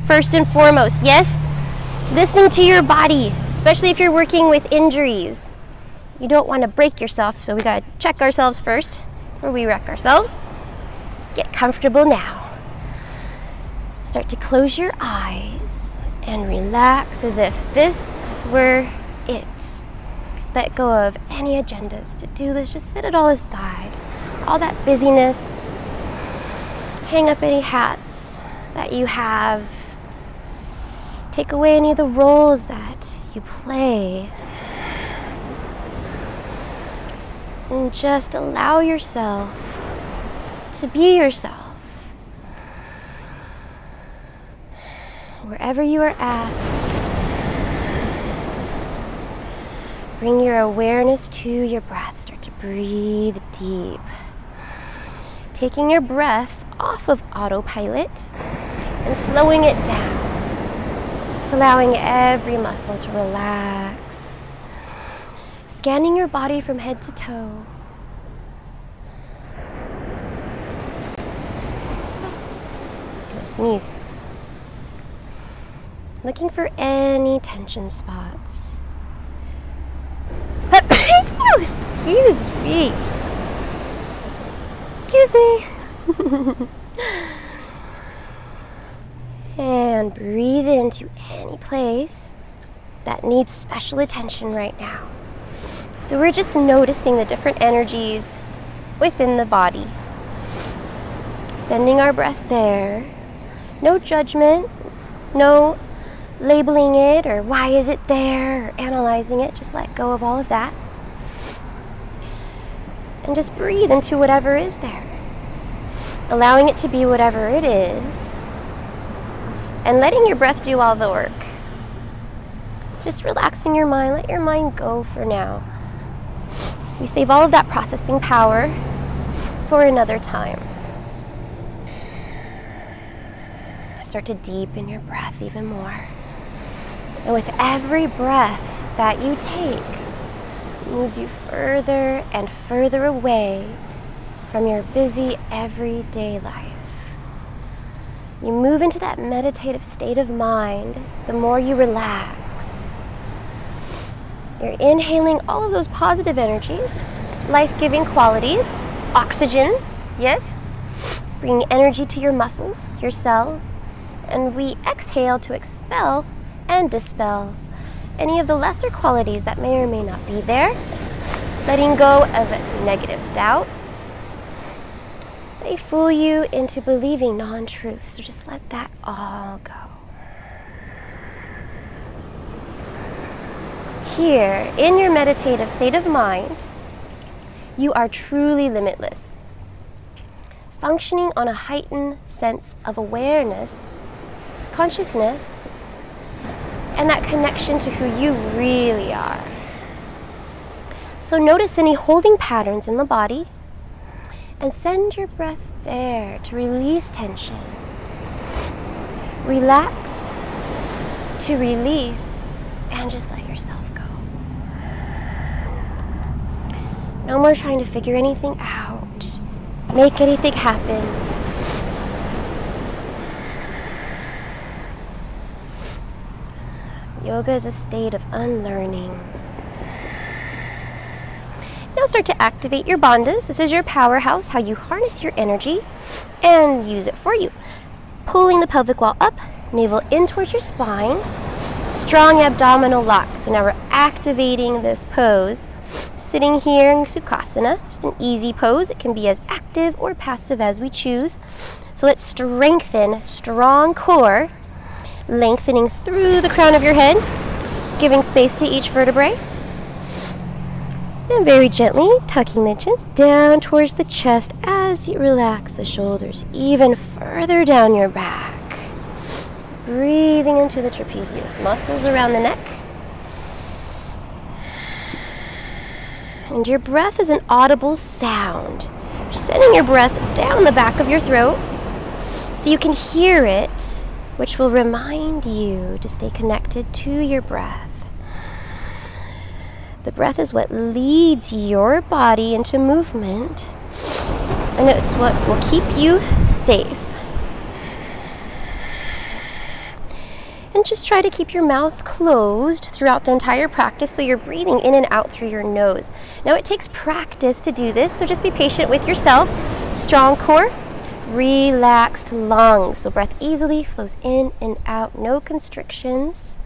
first and foremost. Yes, listening to your body, especially if you're working with injuries. You don't want to break yourself, so we gotta check ourselves first before we wreck ourselves. Get comfortable now. Start to close your eyes and relax as if this were it. Let go of any agendas, to-do lists, just set it all aside. All that busyness, hang up any hats that you have, take away any of the roles that you play, and just allow yourself to be yourself. Wherever you are at, bring your awareness to your breath. Start to breathe deep. Taking your breath off of autopilot and slowing it down. Just allowing every muscle to relax. Scanning your body from head to toe. Gonna sneeze. Looking for any tension spots. Excuse me. Excuse me. And breathe into any place that needs special attention right now. So we're just noticing the different energies within the body. Sending our breath there. No judgment, no labeling it or why is it there or analyzing it. Just let go of all of that. And just breathe into whatever is there. Allowing it to be whatever it is. And letting your breath do all the work. Just relaxing your mind. Let your mind go for now. We save all of that processing power for another time. Start to deepen your breath even more. And with every breath that you take, it moves you further and further away from your busy everyday life. You move into that meditative state of mind the more you relax. You're inhaling all of those positive energies, life-giving qualities, oxygen, yes, bringing energy to your muscles, your cells, and we exhale to expel and dispel any of the lesser qualities that may or may not be there, letting go of negative doubts. They fool you into believing non-truths, so just let that all go. Here, in your meditative state of mind, you are truly limitless, functioning on a heightened sense of awareness, consciousness, and that connection to who you really are. So notice any holding patterns in the body and send your breath there to release tension. Relax to release and just let yourself go. No more trying to figure anything out, make anything happen. Yoga is a state of unlearning. Now start to activate your bandhas. This is your powerhouse, how you harness your energy and use it for you. Pulling the pelvic wall up, navel in towards your spine, strong abdominal lock. So now we're activating this pose. Sitting here in Sukhasana, just an easy pose. It can be as active or passive as we choose. So let's strengthen strong core, lengthening through the crown of your head, giving space to each vertebrae. And very gently tucking the chin down towards the chest as you relax the shoulders even further down your back. Breathing into the trapezius muscles around the neck. And your breath is an audible sound. Sending your breath down the back of your throat so you can hear it, which will remind you to stay connected to your breath. The breath is what leads your body into movement, and it's what will keep you safe. And just try to keep your mouth closed throughout the entire practice so you're breathing in and out through your nose. Now it takes practice to do this, so just be patient with yourself. Strong core, relaxed lungs. So breath easily flows in and out, no constrictions.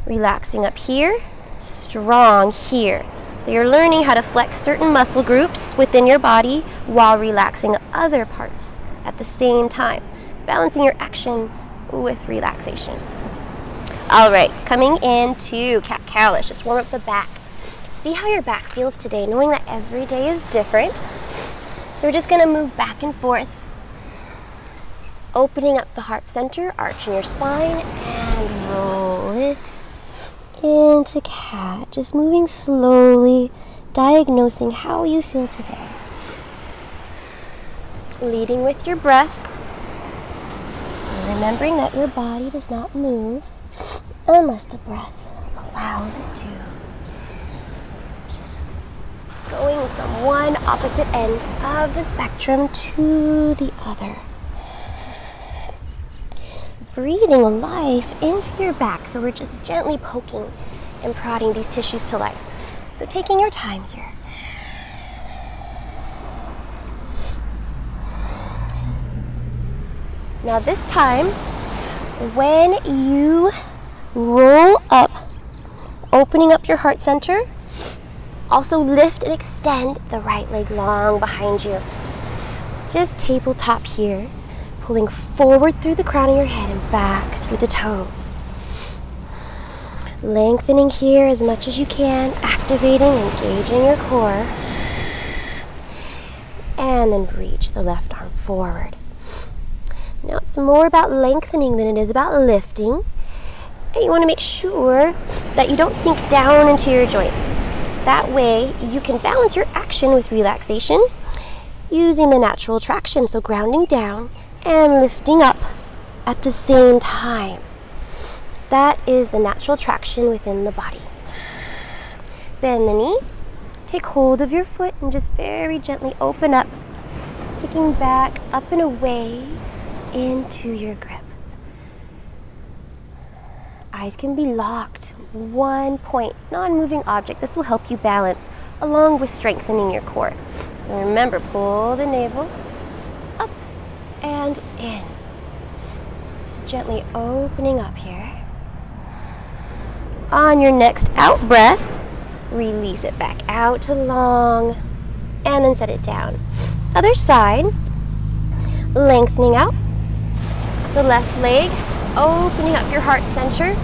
Relaxing up here, strong here. So you're learning how to flex certain muscle groups within your body while relaxing other parts at the same time, balancing your action with relaxation. All right, coming into cat-cow. Let's just warm up the back. See how your back feels today, knowing that every day is different. So we're just gonna move back and forth, opening up the heart center, arching your spine, and roll it into cat. Just moving slowly, diagnosing how you feel today. Leading with your breath. So remembering that your body does not move unless the breath allows it to. So just going from one opposite end of the spectrum to the other. Breathing life into your back. So we're just gently poking and prodding these tissues to life. So taking your time here. Now this time, when you roll up, opening up your heart center, also lift and extend the right leg long behind you. Just tabletop here, pulling forward through the crown of your head and back through the toes. Lengthening here as much as you can, activating, engaging your core. And then reach the left arm forward. Now it's more about lengthening than it is about lifting. And you want to make sure that you don't sink down into your joints. That way you can balance your action with relaxation using the natural traction. So grounding down and lifting up at the same time. That is the natural traction within the body. Bend the knee, take hold of your foot and just very gently open up, kicking back up and away into your grip. Eyes can be locked, one point, non-moving object. This will help you balance along with strengthening your core. So remember, pull the navel up and in. Just gently opening up here. On your next out breath, release it back out to long and then set it down. Other side, lengthening out the left leg, opening up your heart center.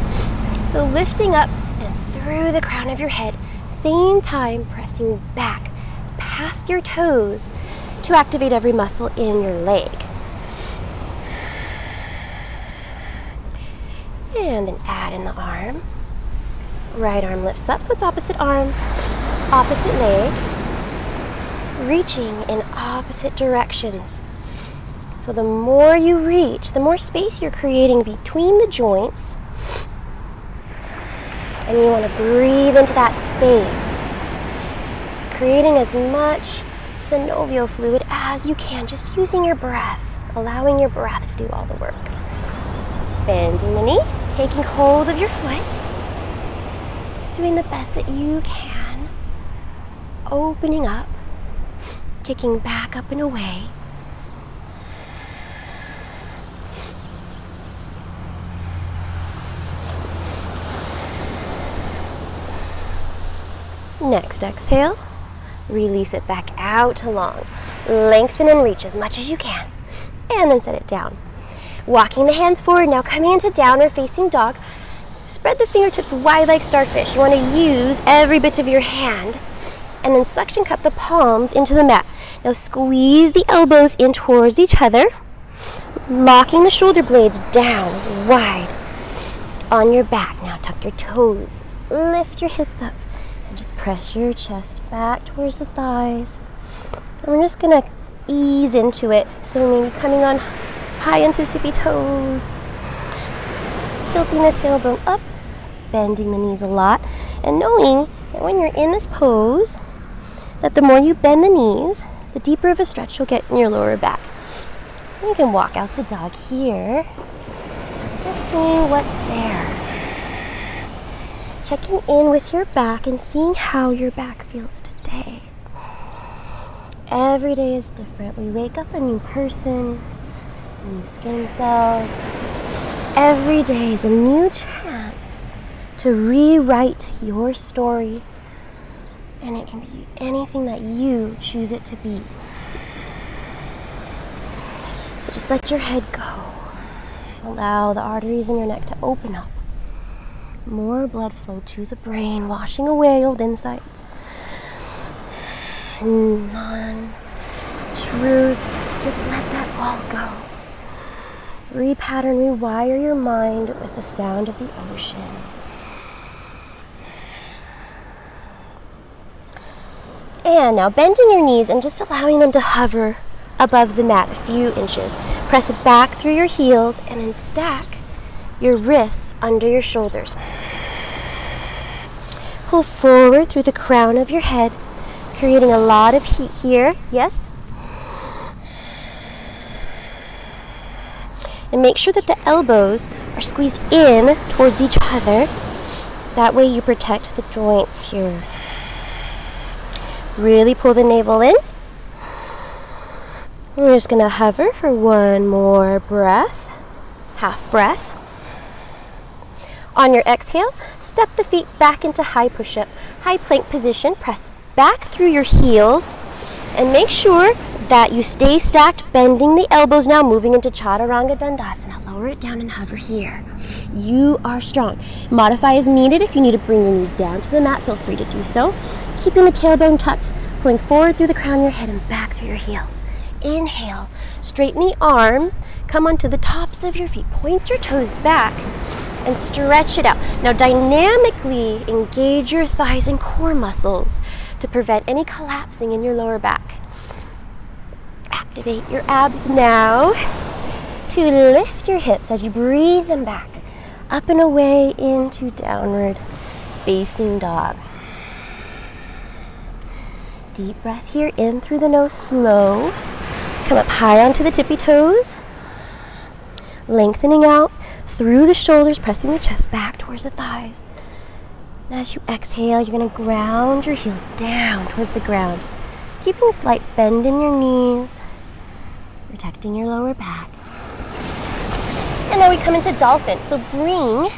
So lifting up and through the crown of your head, same time pressing back past your toes to activate every muscle in your leg. And then add in the arm. Right arm lifts up, so it's opposite arm, opposite leg, reaching in opposite directions. So the more you reach, the more space you're creating between the joints. And you want to breathe into that space, creating as much synovial fluid as you can, just using your breath, allowing your breath to do all the work. Bending the knee, taking hold of your foot, just doing the best that you can, opening up, kicking back up and away. Next exhale, release it back out to long. Lengthen and reach as much as you can, and then set it down. Walking the hands forward, now coming into downward facing dog. Spread the fingertips wide like starfish. You want to use every bit of your hand, and then suction cup the palms into the mat. Now squeeze the elbows in towards each other, locking the shoulder blades down wide on your back. Now tuck your toes, lift your hips up, and just press your chest back towards the thighs. And we're just gonna ease into it. So maybe coming on high into the tippy toes, tilting the tailbone up, bending the knees a lot, and knowing that when you're in this pose, that the more you bend the knees, the deeper of a stretch you'll get in your lower back. And you can walk out the dog here, Just seeing what's there. Checking in with your back and seeing how your back feels today. Every day is different. We wake up a new person, new skin cells. Every day is a new chance to rewrite your story, and it can be anything that you choose it to be. So just let your head go. Allow the arteries in your neck to open up. More blood flow to the brain, washing away old insights. Non-truth, just let that all go. Repattern, rewire your mind with the sound of the ocean. And now bending your knees and just allowing them to hover above the mat a few inches. Press it back through your heels and then stack your wrists under your shoulders. Pull forward through the crown of your head, creating a lot of heat here. Yes? And make sure that the elbows are squeezed in towards each other. That way you protect the joints here. Really pull the navel in. We're just going to hover for one more breath. Half breath. On your exhale, step the feet back into high push-up, high plank position. Press back through your heels and make sure that you stay stacked, bending the elbows now, moving into Chaturanga Dandasana. Lower it down and hover here. You are strong. Modify as needed. If you need to bring your knees down to the mat, feel free to do so. Keeping the tailbone tucked, pulling forward through the crown of your head and back through your heels. Inhale, straighten the arms, come onto the tops of your feet, point your toes back, and stretch it out. Now dynamically engage your thighs and core muscles to prevent any collapsing in your lower back. Activate your abs now to lift your hips as you breathe them back, up and away into downward facing dog. Deep breath here, in through the nose, slow. Come up high onto the tippy toes, lengthening out through the shoulders, pressing the chest back towards the thighs. And as you exhale, you're going to ground your heels down towards the ground, keeping a slight bend in your knees, protecting your lower back. And now we come into dolphin. So bring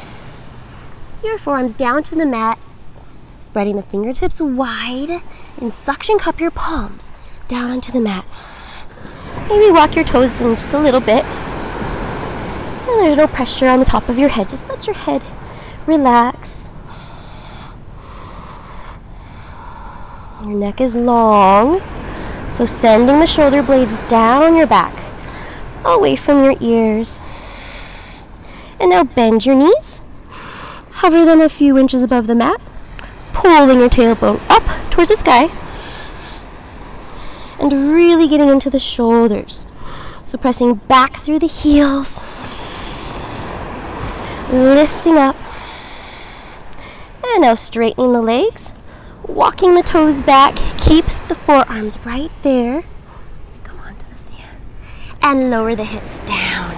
your forearms down to the mat, spreading the fingertips wide, and suction cup your palms down onto the mat. Maybe walk your toes in just a little bit. And there's no pressure on the top of your head. Just let your head relax. Your neck is long, so sending the shoulder blades down your back, away from your ears. And now bend your knees. Hover them a few inches above the mat, pulling your tailbone up towards the sky. And really getting into the shoulders. So pressing back through the heels, lifting up, and now straightening the legs, walking the toes back, keep the forearms right there, come onto the sand, and lower the hips down.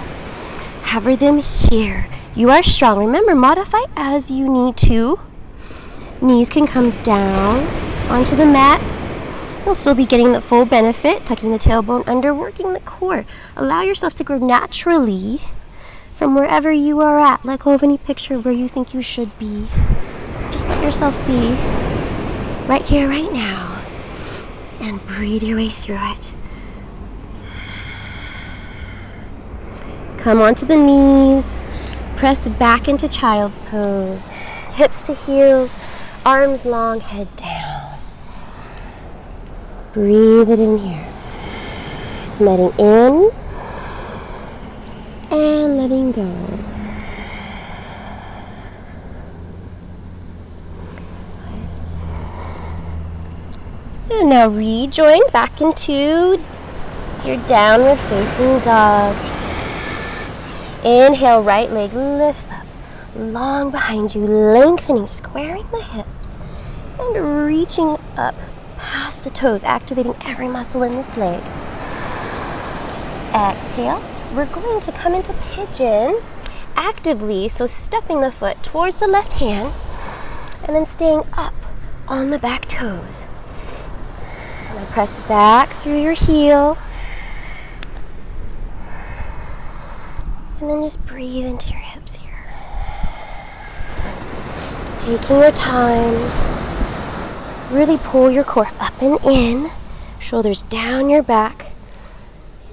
Hover them here. You are strong. Remember, modify as you need to. Knees can come down onto the mat. You'll still be getting the full benefit, tucking the tailbone under, working the core. Allow yourself to grow naturally from wherever you are at. Let go of any picture of where you think you should be. Just let yourself be right here, right now, and breathe your way through it. Come onto the knees, press back into child's pose. Hips to heels, arms long, head down. Breathe it in here. Letting in and letting go. And now rejoin back into your downward facing dog. Inhale, right leg lifts up, long behind you, lengthening, squaring the hips, and reaching up past the toes, activating every muscle in this leg. Exhale. We're going to come into pigeon actively, so stepping the foot towards the left hand and then staying up on the back toes. And then press back through your heel. And then just breathe into your hips here. Taking your time, really pull your core up and in, shoulders down your back,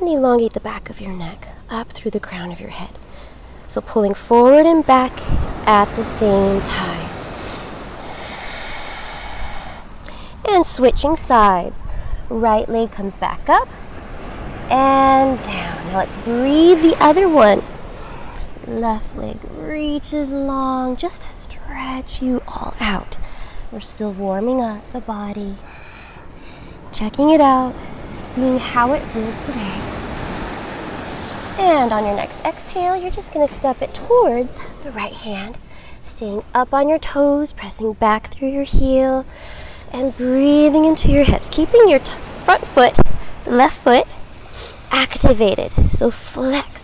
and elongate the back of your neck up through the crown of your head. So pulling forward and back at the same time. And switching sides. Right leg comes back up and down. Now let's breathe the other one. Left leg reaches long just to stretch you all out. We're still warming up the body, checking it out, seeing how it feels today. And on your next exhale, you're just going to step it towards the right hand, staying up on your toes, pressing back through your heel, and breathing into your hips, keeping your front foot, the left foot, activated. So flex.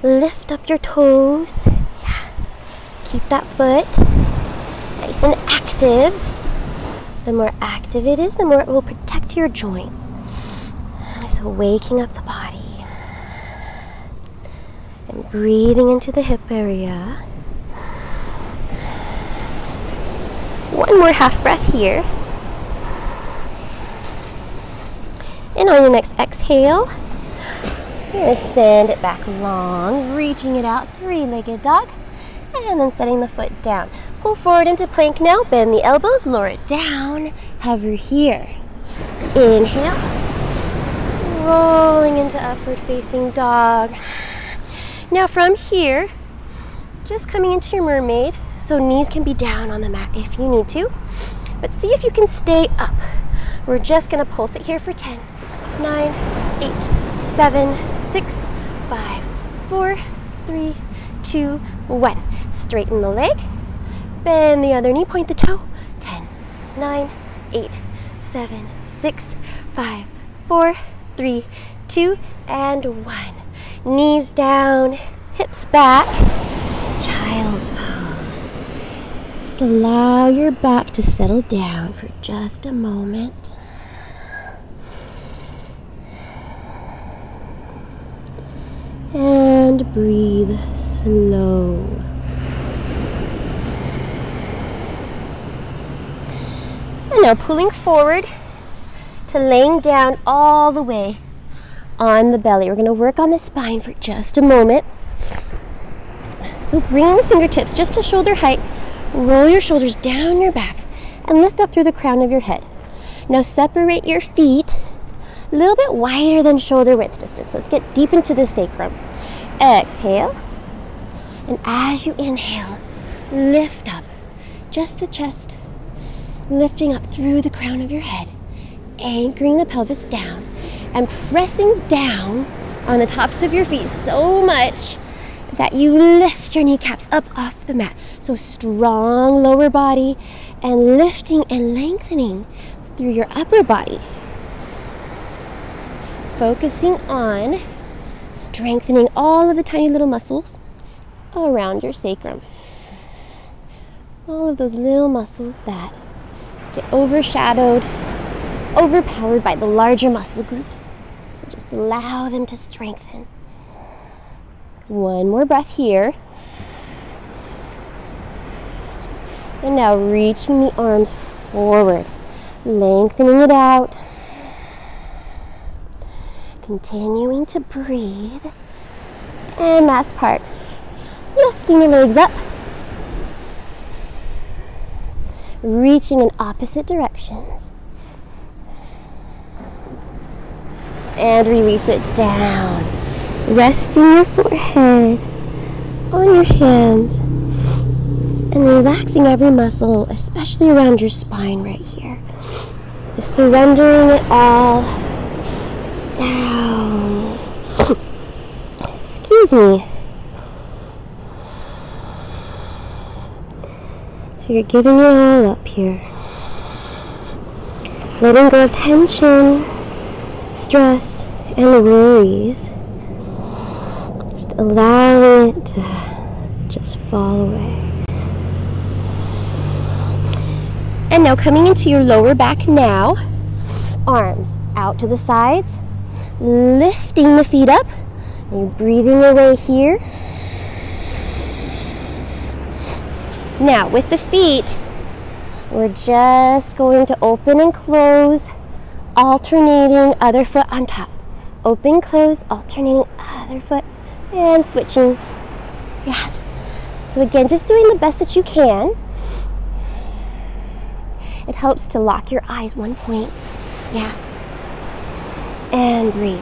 Lift up your toes. Yeah. Keep that foot nice and active. The more active it is, the more it will protect your joints. So waking up the body and breathing into the hip area. One more half breath here. And on your next exhale, you're going to send it back long, reaching it out, three-legged dog, and then setting the foot down. Pull forward into plank now, bend the elbows, lower it down, hover here. Inhale, rolling into upward facing dog. Now from here, just coming into your mermaid, so knees can be down on the mat if you need to, but see if you can stay up. We're just going to pulse it here for 10, 9, 8, 7, 6, 5, 4, 3, 2, 1. Straighten the leg, bend the other knee, point the toe. 10, 9, 8, 7, 6, 5, 4, 3, 2, and 1. Knees down, hips back, child's pose. Just allow your back to settle down for just a moment. And breathe slow. And now pulling forward to laying down all the way on the belly. We're going to work on the spine for just a moment. So bring the fingertips just to shoulder height. Roll your shoulders down your back and lift up through the crown of your head. Now separate your feet a little bit wider than shoulder width distance. Let's get deep into the sacrum. Exhale. And as you inhale, lift up just the chest, lifting up through the crown of your head, anchoring the pelvis down and pressing down on the tops of your feet so much that you lift your kneecaps up off the mat. So strong lower body and lifting and lengthening through your upper body. Focusing on strengthening all of the tiny little muscles around your sacrum. All of those little muscles that get overshadowed, overpowered by the larger muscle groups. So just allow them to strengthen. One more breath here. And now reaching the arms forward, lengthening it out. Continuing to breathe. And last part, lifting the legs up. Reaching in opposite directions. And release it down. Resting your forehead on your hands. And relaxing every muscle, especially around your spine right here. Just surrendering it all down. Excuse me. So you're giving it all up here. Letting go of tension, stress, and worries. Just allowing it to Just fall away. And now coming into your lower back now. Arms out to the sides. Lifting the feet up. And you're breathing away here. Now with the feet, we're just going to open and close, alternating other foot on top. Open, close, alternating other foot, and switching. Yes. So again, just doing the best that you can. It helps to lock your eyes one point. Yeah. And breathe.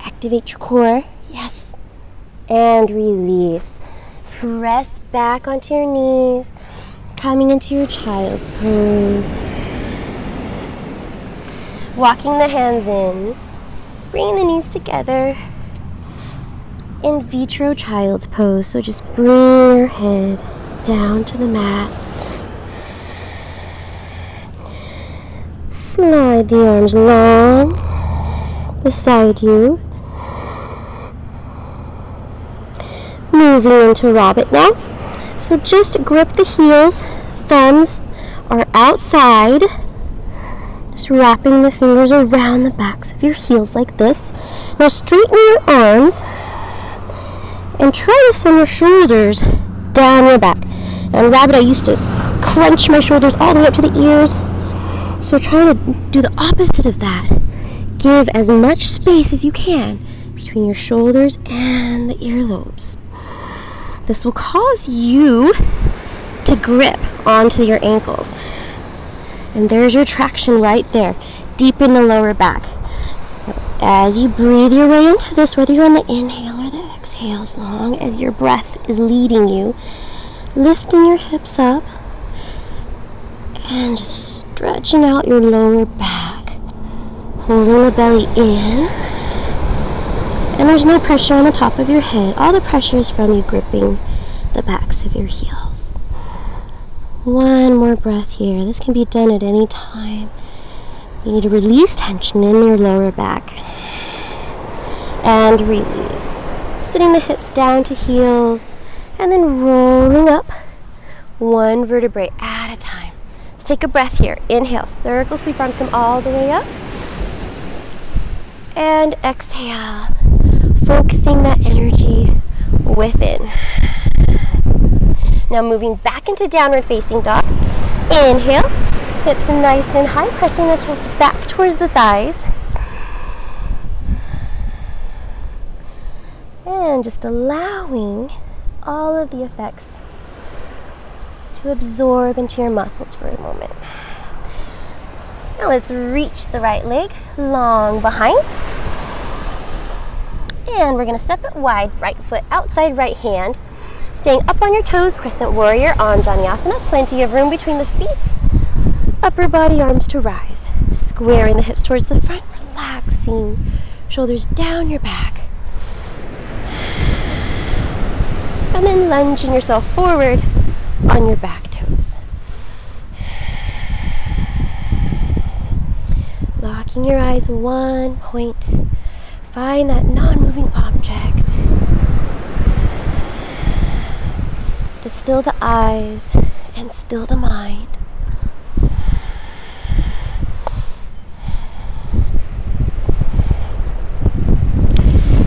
Activate your core. Yes. And release. Press back onto your knees. Coming into your child's pose. Walking the hands in. Bringing the knees together. In vitro child's pose. So just bring your head down to the mat. Slide the arms long beside you. Moving into rabbit now. So just grip the heels. Thumbs are outside. Just wrapping the fingers around the backs of your heels like this. Now straighten your arms and try to send your shoulders down your back. And rabbit, I used to crunch my shoulders all the way up to the ears. So try to do the opposite of that. Give as much space as you can between your shoulders and the earlobes. This will cause you to grip onto your ankles. And there's your traction right there, deep in the lower back. As you breathe your way into this, whether you're on the inhale or the exhale, as long as your breath is leading you, lifting your hips up and just stretching out your lower back, holding the belly in, and there's no pressure on the top of your head. All the pressure is from you gripping the backs of your heels. One more breath here. This can be done at any time. You need to release tension in your lower back and release. Sitting the hips down to heels and then rolling up one vertebrae at a time. Take a breath here. Inhale, circle, sweep arms, come all the way up. And exhale, focusing that energy within. Now moving back into downward facing dog. Inhale, hips nice and high, pressing the chest back towards the thighs. And just allowing all of the effects to absorb into your muscles for a moment. Now let's reach the right leg long behind. And we're going to step it wide, right foot outside right hand. Staying up on your toes, crescent warrior, Anjaneyasana. Plenty of room between the feet. Upper body, arms to rise. Squaring the hips towards the front, relaxing. Shoulders down your back. And then lunging yourself forward on your back toes. Locking your eyes one point. Find that non-moving object. To still the eyes and still the mind.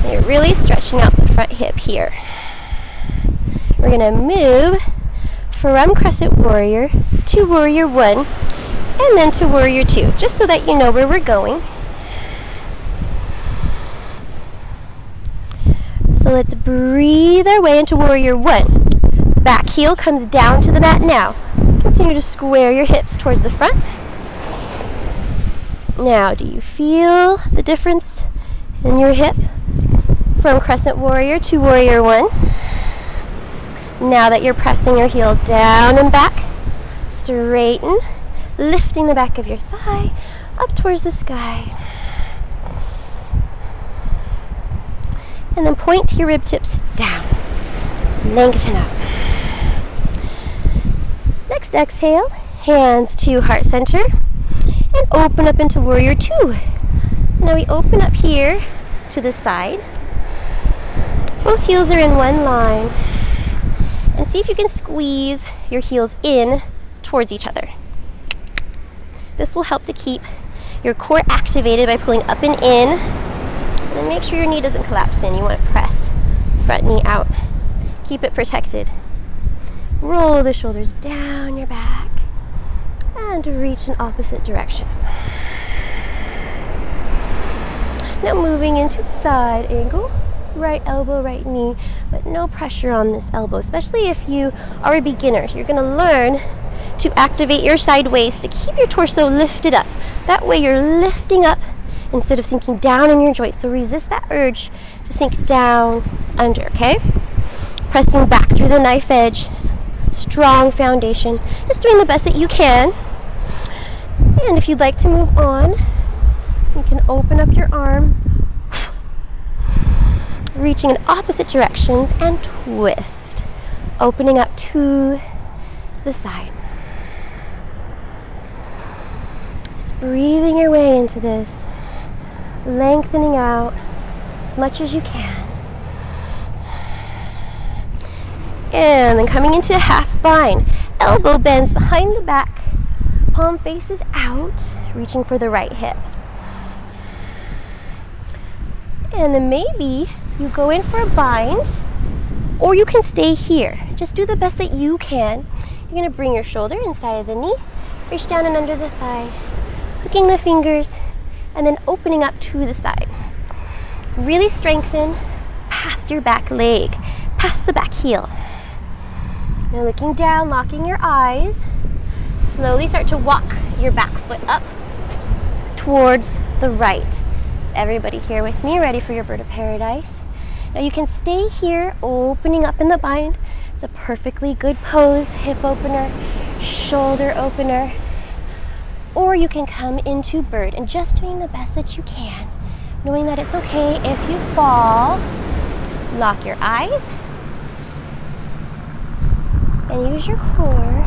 And you're really stretching out the front hip here. We're going to move from crescent warrior to warrior one and then to warrior two, just so that you know where we're going. So let's breathe our way into warrior one. Back heel comes down to the mat now. Continue to square your hips towards the front. Now, do you feel the difference in your hip from crescent warrior to warrior one? Now that you're pressing your heel down and back, straighten, lifting the back of your thigh up towards the sky. And then point your rib tips down. Lengthen up. Next exhale, hands to heart center and open up into warrior two. Now we open up here to the side Both heels are in one line. And see if you can squeeze your heels in towards each other. This will help to keep your core activated by pulling up and in. And then make sure your knee doesn't collapse in. You want to press front knee out. Keep it protected. Roll the shoulders down your back and reach in opposite direction. Now moving into side angle. Right elbow, right knee, but no pressure on this elbow, especially if you are a beginner. You're going to learn to activate your side waist to keep your torso lifted up. That way you're lifting up instead of sinking down in your joints. So resist that urge to sink down under, okay? Pressing back through the knife edge, strong foundation, just doing the best that you can. And if you'd like to move on, you can open up your arm, reaching in opposite directions and twist, opening up to the side. Just breathing your way into this, lengthening out as much as you can. And then coming into a half bind, elbow bends behind the back, palm faces out, reaching for the right hip. And then maybe you go in for a bind, or you can stay here. Just do the best that you can. You're going to bring your shoulder inside of the knee, reach down and under the thigh, hooking the fingers, and then opening up to the side. Really strengthen past your back leg, past the back heel. Now looking down, locking your eyes, slowly start to walk your back foot up towards the right. Is everybody here with me, ready for your bird of paradise? Now you can stay here, opening up in the bind. It's a perfectly good pose, hip opener, shoulder opener. Or you can come into bird and just doing the best that you can, knowing that it's okay if you fall. Lock your eyes and use your core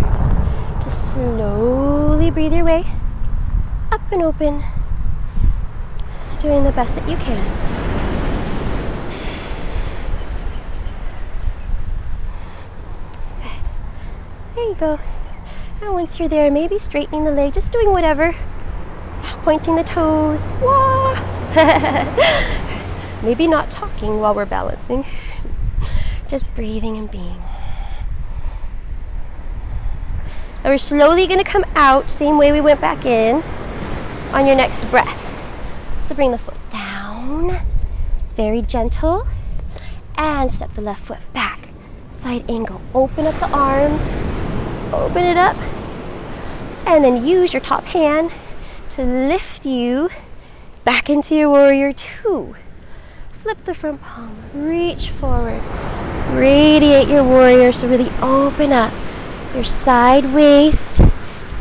to slowly breathe your way up and open. Just doing the best that you can. There you go. And once you're there, maybe straightening the leg, just doing whatever. Pointing the toes. Wah! Maybe not talking while we're balancing. Just breathing and being. Now we're slowly going to come out, same way we went back in, on your next breath. So bring the foot down, very gentle, and step the left foot back. Side angle, open up the arms. Open it up, and then use your top hand to lift you back into your warrior two. Flip the front palm, reach forward, radiate your warrior, so really open up your side waist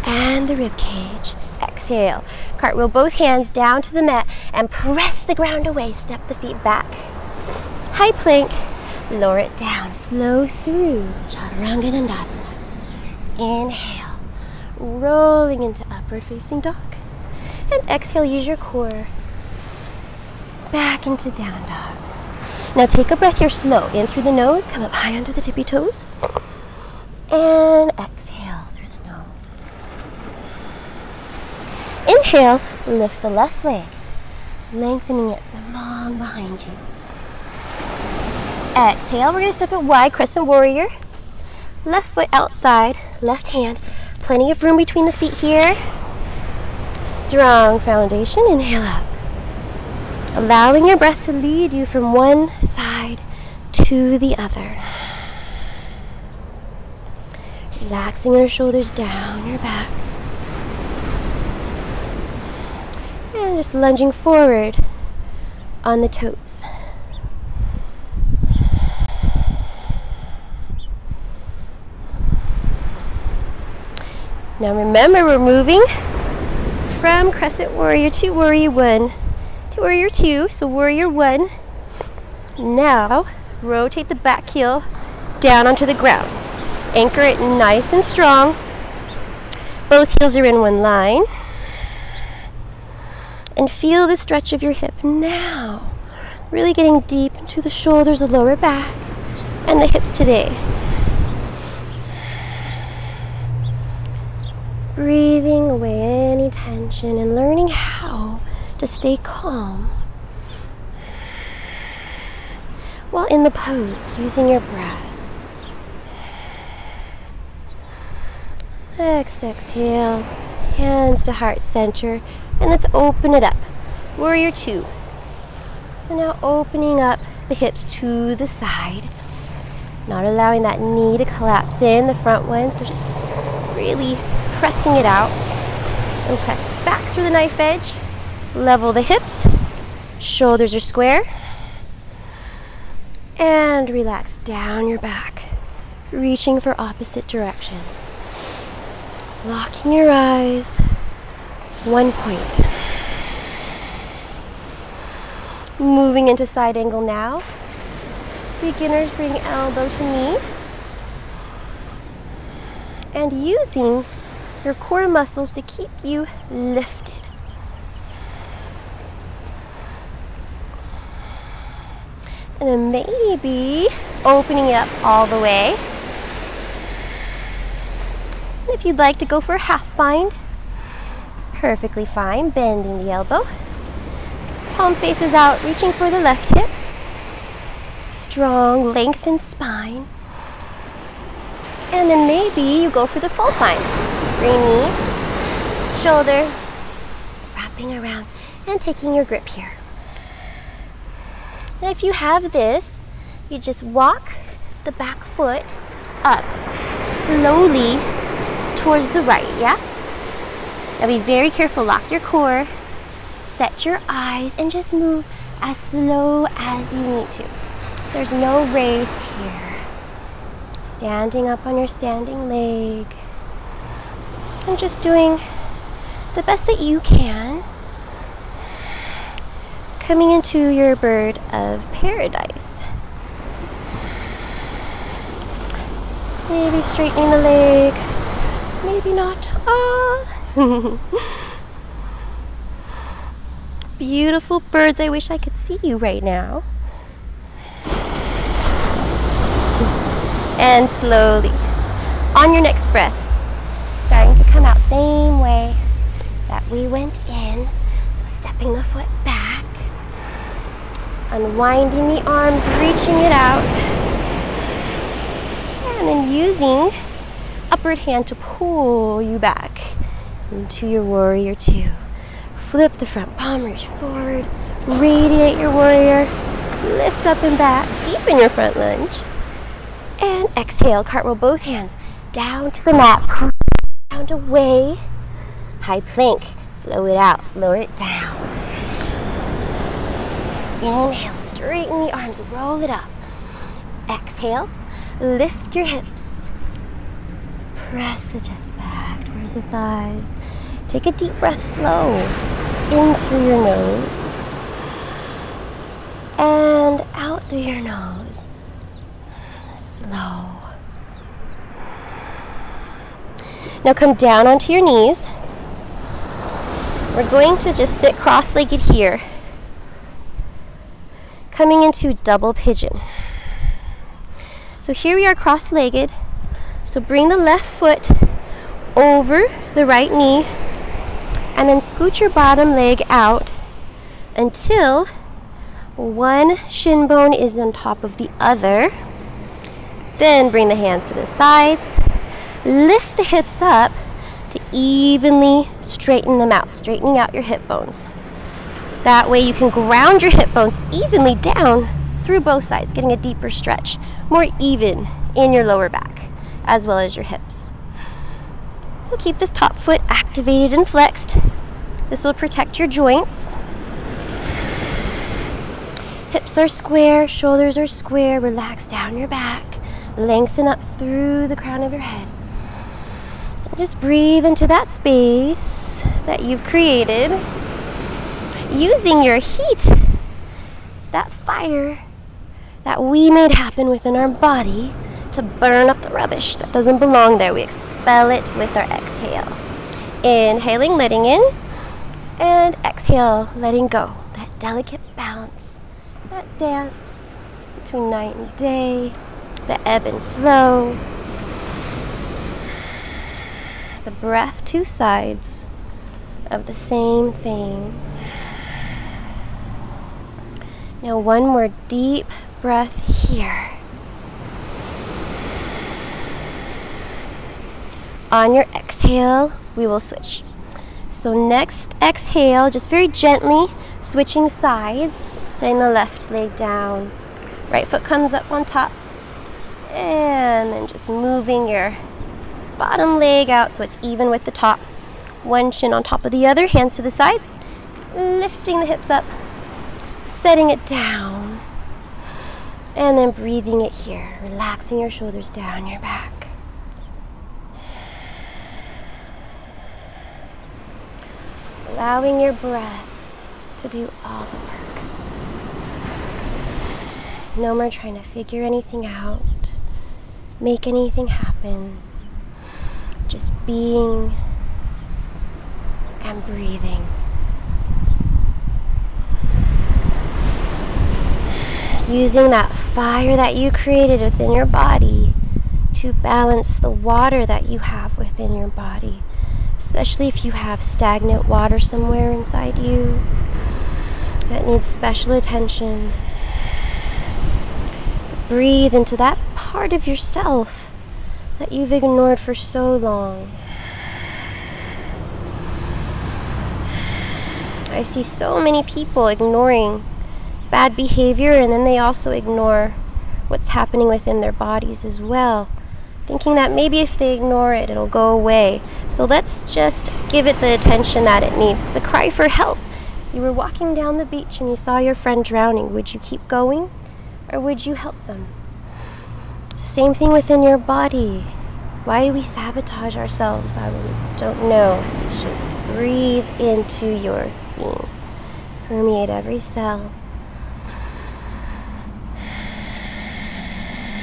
and the rib cage. Exhale, cartwheel both hands down to the mat and press the ground away, step the feet back. High plank, lower it down, flow through Chaturanga Dandasana. Inhale, rolling into upward facing dog. And exhale, use your core. Back into down dog. Now take a breath here slow. In through the nose, come up high onto the tippy toes. And exhale through the nose. Inhale, lift the left leg, lengthening it long behind you. Exhale, we're going to step it wide, crescent warrior. Left foot outside, left hand. Plenty of room between the feet here. Strong foundation, inhale up. Allowing your breath to lead you from one side to the other. Relaxing your shoulders down your back. And just lunging forward on the toes. Now remember, we're moving from crescent warrior to warrior one to warrior two. So warrior one. Now rotate the back heel down onto the ground. Anchor it nice and strong. Both heels are in one line. And feel the stretch of your hip now. Really getting deep into to the shoulders, the lower back, and the hips today. Breathing away any tension and learning how to stay calm while in the pose, using your breath. Next, exhale, hands to heart center, and let's open it up. Warrior two. So now opening up the hips to the side, not allowing that knee to collapse in, the front one, so just really pressing it out, and press back through the knife edge, level the hips, shoulders are square, and relax down your back, reaching for opposite directions. Locking your eyes, 1 point. Moving into side angle now. Beginners bring elbow to knee. And using your core muscles to keep you lifted. And then maybe opening it up all the way. If you'd like to go for a half bind, perfectly fine, bending the elbow. Palm faces out, reaching for the left hip. Strong, lengthened spine. And then maybe you go for the full bind. Bring knee, shoulder, wrapping around, and taking your grip here. And if you have this, you just walk the back foot up slowly towards the right, yeah? Now be very careful, lock your core, set your eyes, and just move as slow as you need to. There's no race here. Standing up on your standing leg, and just doing the best that you can. Coming into your bird of paradise. Maybe straightening the leg, maybe not. Beautiful birds, I wish I could see you right now. And slowly, on your next breath, starting to come out same way that we went in. So stepping the foot back, unwinding the arms, reaching it out, and then using upward hand to pull you back into your warrior two. Flip the front palm, reach forward, radiate your warrior, lift up and back, deepen your front lunge, and exhale, cartwheel both hands down to the mat, down away, high plank, flow it out, lower it down. Inhale, straighten the arms, roll it up. Exhale, lift your hips, press the chest back towards the thighs. Take a deep breath, slow, in through your nose, and out through your nose, slow. Now come down onto your knees. We're going to just sit cross-legged here, coming into double pigeon. So here we are cross-legged. So bring the left foot over the right knee, and then scoot your bottom leg out until one shin bone is on top of the other. Then bring the hands to the sides. Lift the hips up to evenly straighten them out, straightening out your hip bones. That way you can ground your hip bones evenly down through both sides, getting a deeper stretch, more even in your lower back, as well as your hips. So keep this top foot activated and flexed. This will protect your joints. Hips are square, shoulders are square. Relax down your back. Lengthen up through the crown of your head. And just breathe into that space that you've created, using your heat, that fire that we made happen within our body, to burn up the rubbish that doesn't belong there. We expel it with our exhale. Inhaling, letting in, and exhale, letting go. That delicate bounce, that dance between night and day, the ebb and flow. The breath, two sides of the same thing. Now one more deep breath here. On your exhale, we will switch. So next exhale, just very gently switching sides, setting the left leg down. Right foot comes up on top. And then just moving your bottom leg out so it's even with the top. One shin on top of the other, hands to the sides. Lifting the hips up, setting it down. And then breathing it here, relaxing your shoulders down your back. Allowing your breath to do all the work. No more trying to figure anything out, make anything happen. Just being and breathing. Using that fire that you created within your body to balance the water that you have within your body. Especially if you have stagnant water somewhere inside you that needs special attention. Breathe into that part of yourself that you've ignored for so long. I see so many people ignoring bad behavior, and then they also ignore what's happening within their bodies as well, thinking that maybe if they ignore it, it'll go away. So let's just give it the attention that it needs. It's a cry for help. You were walking down the beach and you saw your friend drowning. Would you keep going, or would you help them? It's the same thing within your body. Why do we sabotage ourselves? I don't know. So just breathe into your being. Permeate every cell.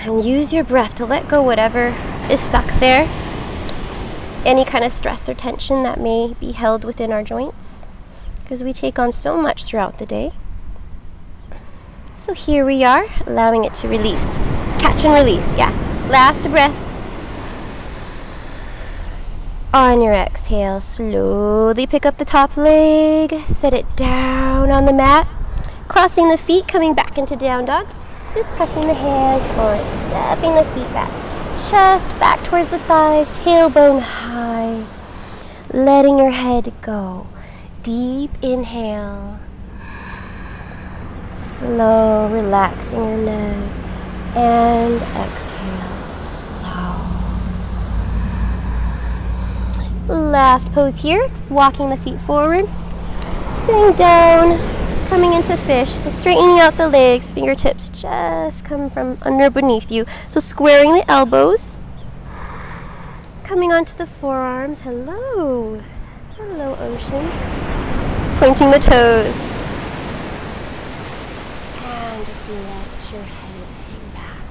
And use your breath to let go whatever is stuck there. Any kind of stress or tension that may be held within our joints, because we take on so much throughout the day. So here we are, allowing it to release. Catch and release, yeah. Last breath. On your exhale, slowly pick up the top leg, set it down on the mat, crossing the feet, coming back into down dog. Just pressing the hands forward, stepping the feet back. Chest back towards the thighs, tailbone high. Letting your head go. Deep inhale. Slow, relaxing your neck. And exhale, slow. Last pose here, walking the feet forward. Sitting down. Coming into fish, so straightening out the legs, fingertips just come from under beneath you. So squaring the elbows, coming onto the forearms. Hello, hello ocean. Pointing the toes. And just let your head hang back.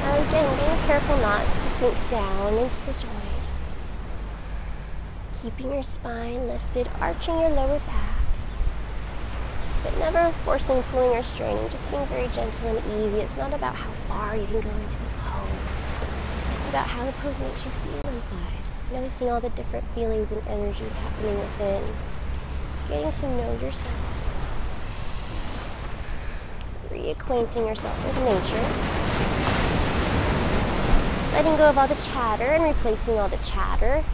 Now again, being careful not to sink down into the joints. Keeping your spine lifted, arching your lower back. But never forcing, pulling, or straining, just being very gentle and easy. It's not about how far you can go into a pose. It's about how the pose makes you feel inside. Noticing all the different feelings and energies happening within. Getting to know yourself. Reacquainting yourself with nature. Letting go of all the chatter and replacing all the chatter,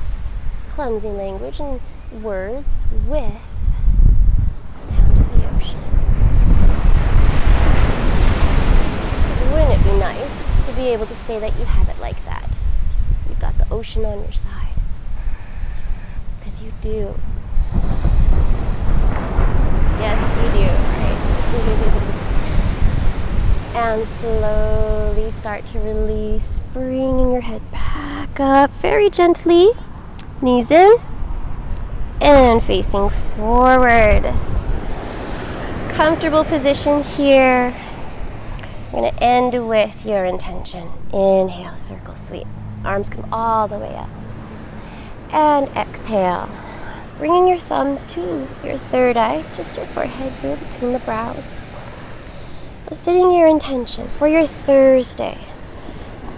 clumsy language and words with the sound of the ocean. Because wouldn't it be nice to be able to say that you have it like that? You've got the ocean on your side. Because you do. Yes, you do, right? And slowly start to release. Bringing your head back up very gently, knees in, and facing forward. Comfortable position here. We're going to end with your intention. Inhale, circle sweep. Arms come all the way up. And exhale. Bringing your thumbs to your third eye, just your forehead here between the brows. Setting your intention for your Thursday.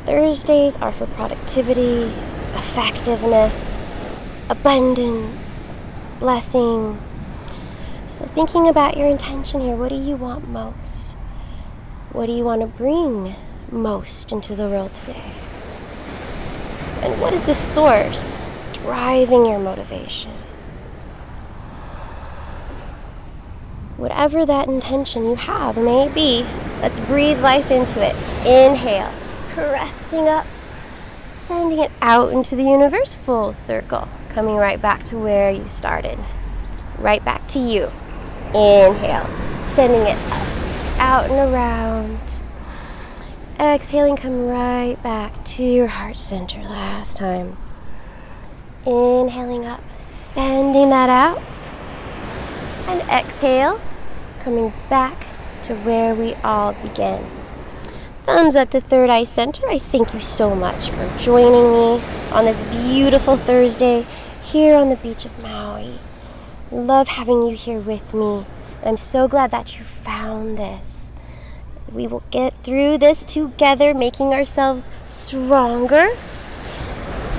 Thursdays are for productivity, effectiveness, abundance, blessing. So thinking about your intention here, what do you want most? What do you want to bring most into the world today? And what is the source driving your motivation? Whatever that intention you have may be, let's breathe life into it. Inhale, pressing up, sending it out into the universe, full circle, coming right back to where you started, right back to you. Inhale, sending it up, out and around. Exhaling, come right back to your heart center last time. Inhaling up, sending that out. And exhale, coming back to where we all began. Thumbs up to third eye center. I thank you so much for joining me on this beautiful Thursday here on the beach of Maui. Love having you here with me. I'm so glad that you found this. We will get through this together, making ourselves stronger.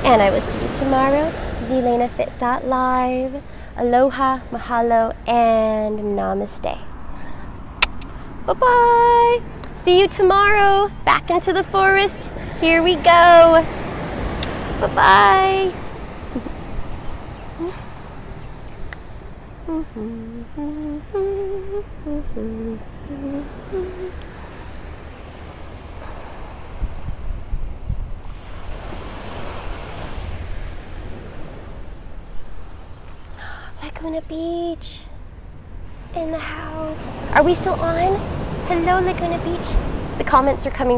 And I will see you tomorrow. This is ElainaFit.live. Aloha, mahalo, and namaste. Bye-bye. See you tomorrow. Back into the forest. Here we go. Bye-bye. Laguna Beach in the house. Are we still on? Hello, Laguna Beach. The comments are coming